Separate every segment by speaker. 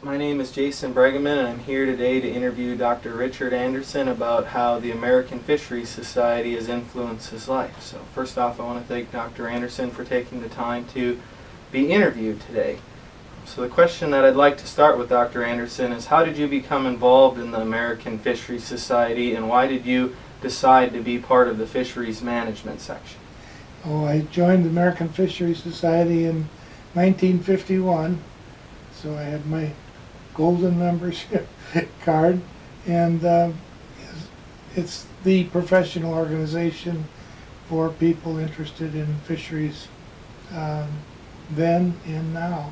Speaker 1: My name is Jason Breeggemann, and I'm here today to interview Dr. Richard Anderson about how the American Fisheries Society has influenced his life. So first off, I want to thank Dr. Anderson for taking the time to be interviewed today. So the question that I'd like to start with Dr. Anderson is, how did you become involved in the American Fisheries Society, and why did you decide to be part of the fisheries management section?
Speaker 2: Oh, I joined the American Fisheries Society in 1951, so I had my golden membership card, and it's the professional organization for people interested in fisheries then and now.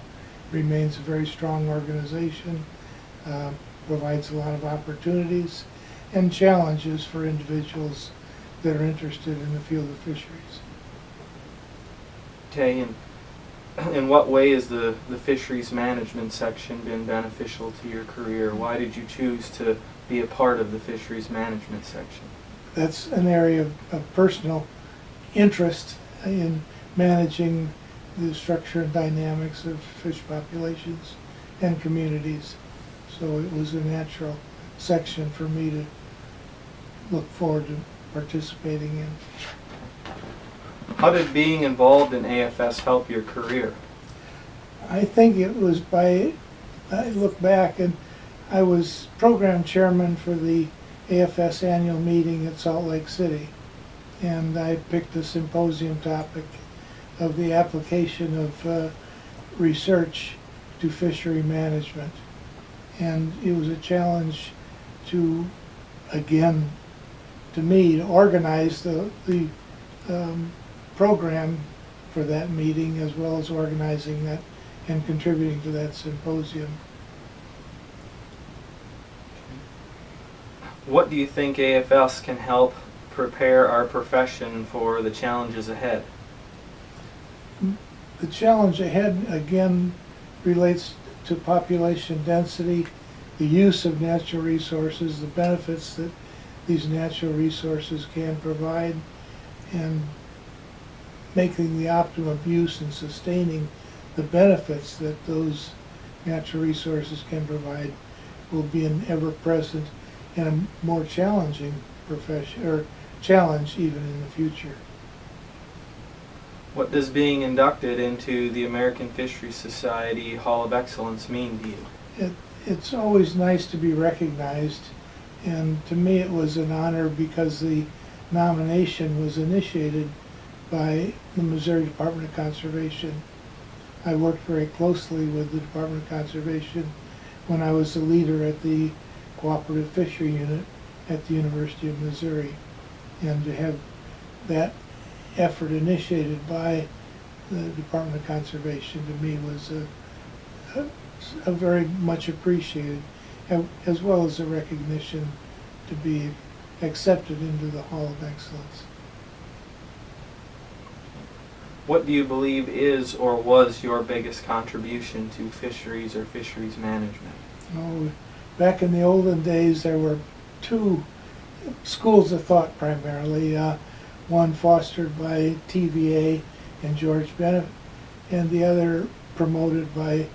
Speaker 2: Remains a very strong organization, provides a lot of opportunities and challenges for individuals that are interested in the field of fisheries.
Speaker 1: Okay, and in what way has the fisheries management section been beneficial to your career? Why did you choose to be a part of the fisheries management section?
Speaker 2: That's an area of personal interest in managing the structure and dynamics of fish populations and communities. So it was a natural section for me to look forward to participating in.
Speaker 1: How did being involved in AFS help your career?
Speaker 2: I think it was I look back and I was program chairman for the AFS annual meeting at Salt Lake City, and I picked the symposium topic of the application of research to fishery management. And it was a challenge to, again, to me, to organize the program for that meeting, as well as organizing that and contributing to that symposium.
Speaker 1: What do you think AFS can help prepare our profession for the challenges ahead?
Speaker 2: The challenge ahead, again, relates to population density, the use of natural resources, the benefits that these natural resources can provide, and making the optimum use and sustaining the benefits that those natural resources can provide will be an ever-present and a more challenging profession, or challenge even in the future.
Speaker 1: What does being inducted into the American Fisheries Society Hall of Excellence mean to you?
Speaker 2: It's always nice to be recognized, and to me it was an honor because the nomination was initiated by the Missouri Department of Conservation. I worked very closely with the Department of Conservation when I was the leader at the Cooperative Fishery Unit at the University of Missouri, and to have that effort initiated by the Department of Conservation to me was a very much appreciated, as well as a recognition to be accepted into the Hall of Excellence.
Speaker 1: What do you believe is or was your biggest contribution to fisheries or fisheries management?
Speaker 2: Oh, back in the olden days there were two schools of thought primarily. One fostered by TVA and George Bennett, and the other promoted by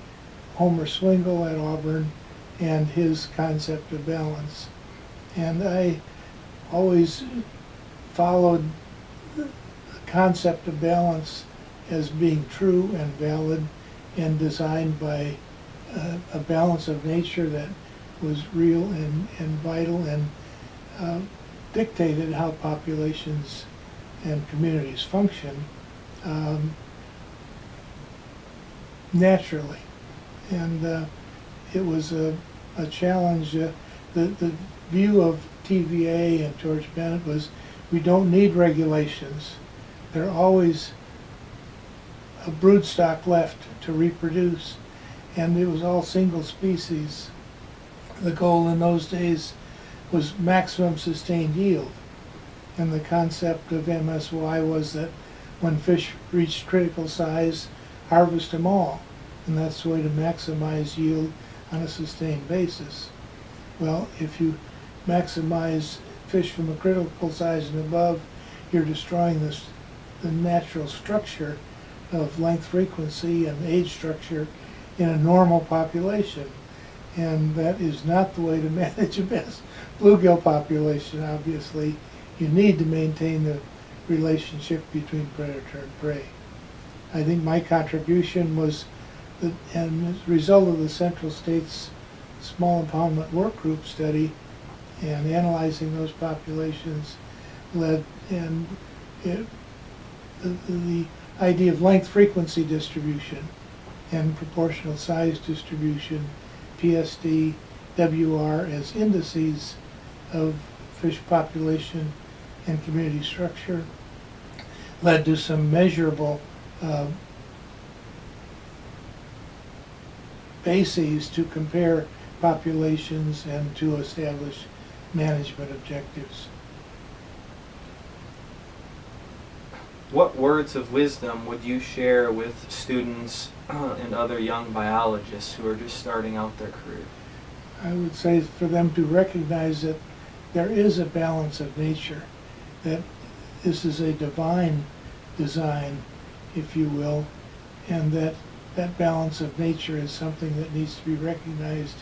Speaker 2: Homer Swingle at Auburn and his concept of balance. And I always followed the concept of balance as being true and valid and designed by a balance of nature that was real and vital and dictated how populations and communities function naturally. And it was a challenge. The view of TVA and George Bennett was, we don't need regulations. There are always a broodstock left to reproduce, and it was all single species. The goal in those days was maximum sustained yield. And the concept of MSY was that when fish reached critical size, harvest them all. And that's the way to maximize yield on a sustained basis. Well, if you maximize fish from a critical size and above, you're destroying the natural structure of length frequency and age structure in a normal population. And that is not the way to manage a bass bluegill population, obviously. You need to maintain the relationship between predator and prey. I think my contribution was that, and as a result of the Central States Small Impoundment Work Group study and analyzing those populations, led and the idea of length frequency distribution and proportional size distribution, PSD, WR as indices of fish population and community structure, led to some measurable bases to compare populations and to establish management objectives.
Speaker 1: What words of wisdom would you share with students and other young biologists who are just starting out their career?
Speaker 2: I would say for them to recognize that there is a balance of nature, that this is a divine design, if you will, and that that balance of nature is something that needs to be recognized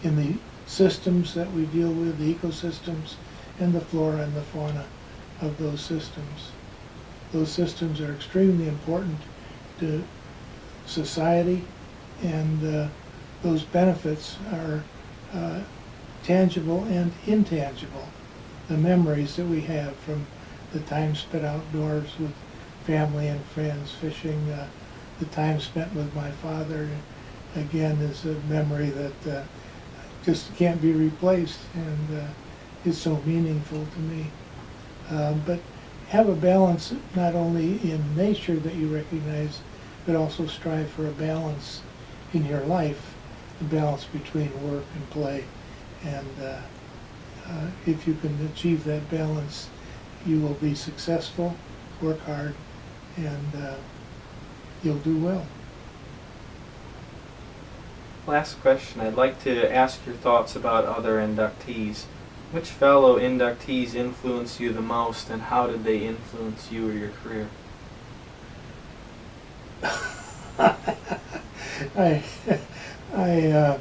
Speaker 2: in the systems that we deal with, the ecosystems, and the flora and the fauna of those systems. Those systems are extremely important to society, and those benefits are tangible and intangible. The memories that we have from the time spent outdoors with family and friends, fishing, the time spent with my father, again, is a memory that just can't be replaced, and is so meaningful to me. But have a balance not only in nature that you recognize, but also strive for a balance in your life, a balance between work and play. And if you can achieve that balance, you will be successful, work hard, and you'll do well.
Speaker 1: Last question, I'd like to ask your thoughts about other inductees. Which fellow inductees influenced you the most, and how did they influence you or your career?
Speaker 2: I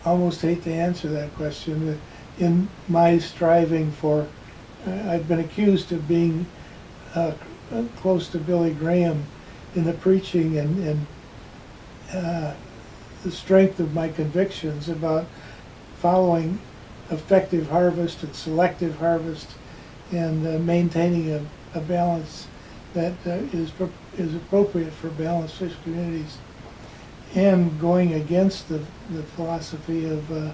Speaker 2: almost hate to answer that question. In my striving for, I've been accused of being close to Billy Graham in the preaching and the strength of my convictions about following effective harvest and selective harvest, and maintaining a balance that is appropriate for balanced fish communities, and going against the philosophy of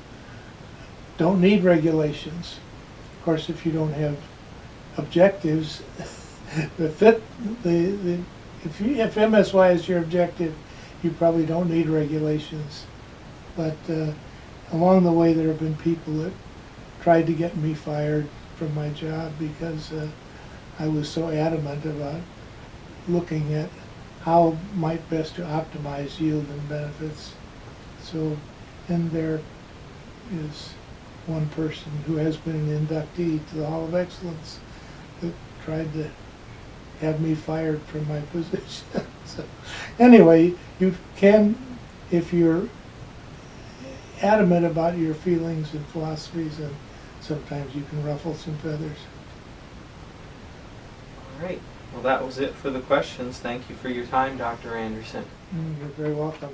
Speaker 2: don't need regulations. Of course, if you don't have objectives that fit if MSY is your objective, you probably don't need regulations. But along the way, there have been people that tried to get me fired from my job because I was so adamant about looking at how might best to optimize yield and benefits. So, and there is one person who has been an inductee to the Hall of Excellence that tried to have me fired from my position. So, anyway, you can, if you're adamant about your feelings and philosophies, and sometimes you can ruffle some feathers.
Speaker 1: All right. Well, that was it for the questions. Thank you for your time, Dr. Anderson.
Speaker 2: You're very welcome.